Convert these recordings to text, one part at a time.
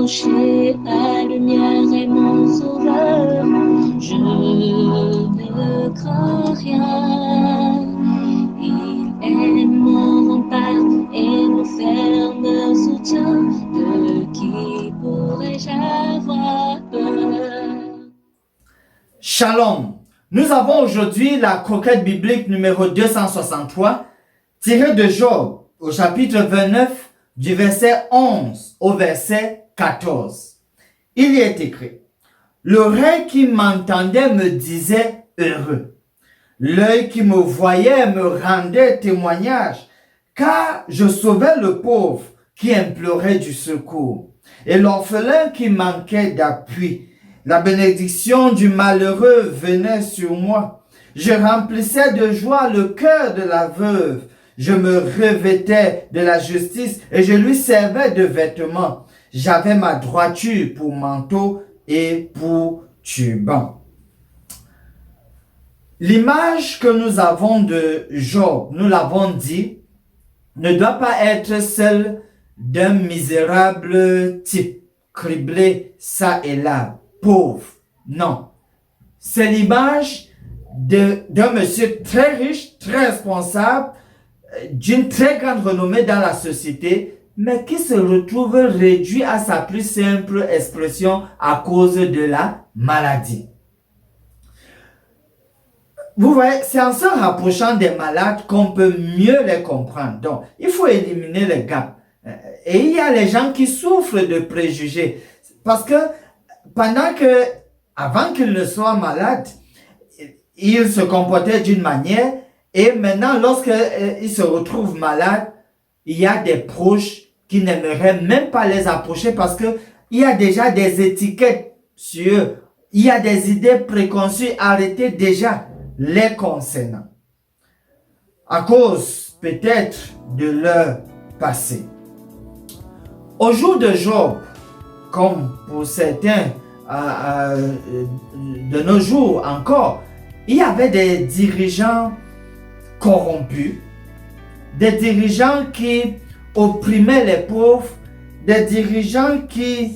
approcher, la lumière est mon sauveur. Je ne crains rien. Il est mon rempart et mon ferme soutien. De qui pourrais-je avoir peur? Shalom. Nous avons aujourd'hui la croquette biblique numéro 263, tirée de Job, au chapitre 29, du verset 11 au verset 14. Il y est écrit: l'oreille qui m'entendait me disait heureux. L'œil qui me voyait me rendait témoignage, car je sauvais le pauvre qui implorait du secours, et l'orphelin qui manquait d'appui. La bénédiction du malheureux venait sur moi. Je remplissais de joie le cœur de la veuve. Je me revêtais de la justice et je lui servais de vêtements. J'avais ma droiture pour manteau et pour turban. L'image que nous avons de Job, nous l'avons dit, ne doit pas être celle d'un misérable type, criblé ça et là, pauvre. Non. C'est l'image d'un monsieur très riche, très responsable, d'une très grande renommée dans la société, mais qui se retrouve réduit à sa plus simple expression à cause de la maladie. Vous voyez, c'est en se rapprochant des malades qu'on peut mieux les comprendre. Donc, il faut éliminer les gaps. Et il y a les gens qui souffrent de préjugés. Parce que avant qu'ils ne soient malades, ils se comportaient d'une manière. Et maintenant, lorsqu'ils se retrouvent malades, il y a des proches qui n'aimeraient même pas les approcher parce que il y a déjà des étiquettes sur eux. Il y a des idées préconçues arrêtées déjà les concernant, à cause peut-être de leur passé. Au jour de Job, comme pour certains de nos jours encore, il y avait des dirigeants corrompus, des dirigeants qui opprimaient les pauvres, des dirigeants qui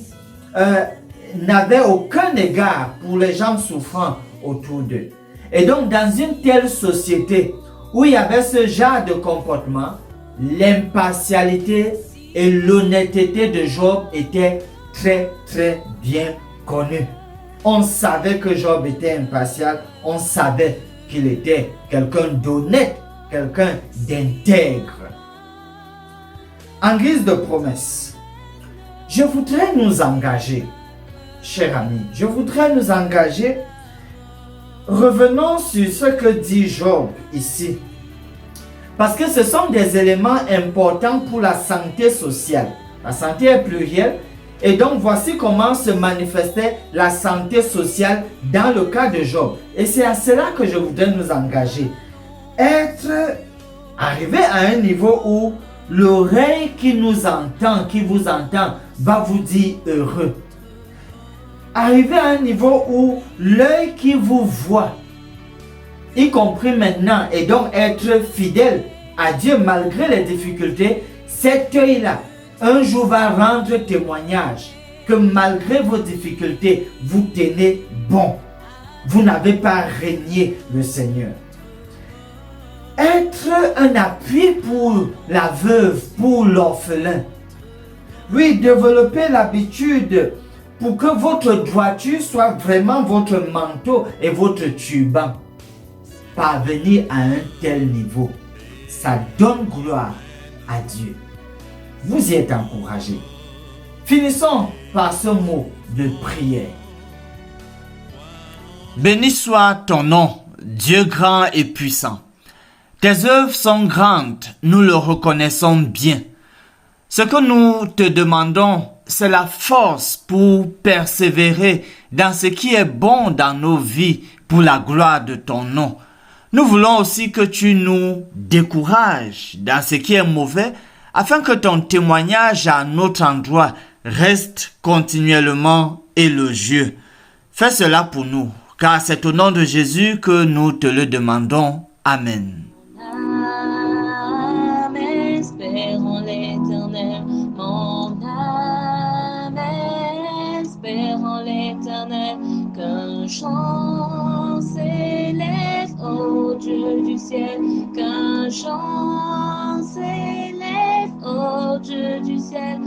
n'avaient aucun égard pour les gens souffrant autour d'eux. Et donc, dans une telle société où il y avait ce genre de comportement, l'impartialité et l'honnêteté de Job étaient très, très bien connues. On savait que Job était impartial, on savait qu'il était quelqu'un d'honnête, quelqu'un d'intègre. En guise de promesse, je voudrais nous engager, chers amis, revenons sur ce que dit Job ici. Parce que ce sont des éléments importants pour la santé sociale. La santé est plurielle. Et donc voici comment se manifestait la santé sociale dans le cas de Job. Et c'est à cela que je voudrais nous engager. Arriver à un niveau où l'oreille qui nous entend, qui vous entend, va vous dire heureux. Arriver à un niveau où l'œil qui vous voit, y compris maintenant, et donc être fidèle à Dieu malgré les difficultés, cet œil-là, un jour va rendre témoignage que malgré vos difficultés, vous tenez bon. Vous n'avez pas régné le Seigneur. Être un appui pour la veuve, pour l'orphelin. Oui, développer l'habitude pour que votre droiture soit vraiment votre manteau et votre turban. Parvenir à un tel niveau, ça donne gloire à Dieu. Vous y êtes encouragés. Finissons par ce mot de prière. Béni soit ton nom, Dieu grand et puissant. Tes œuvres sont grandes, nous le reconnaissons bien. Ce que nous te demandons, c'est la force pour persévérer dans ce qui est bon dans nos vies pour la gloire de ton nom. Nous voulons aussi que tu nous décourages dans ce qui est mauvais afin que ton témoignage à notre endroit reste continuellement élogieux. Fais cela pour nous, car c'est au nom de Jésus que nous te le demandons. Amen. Espérons l'Éternel, mon âme devant l'Éternel, qu'un chant s'élève au Dieu du ciel, qu'un chant s'élève au Dieu du ciel,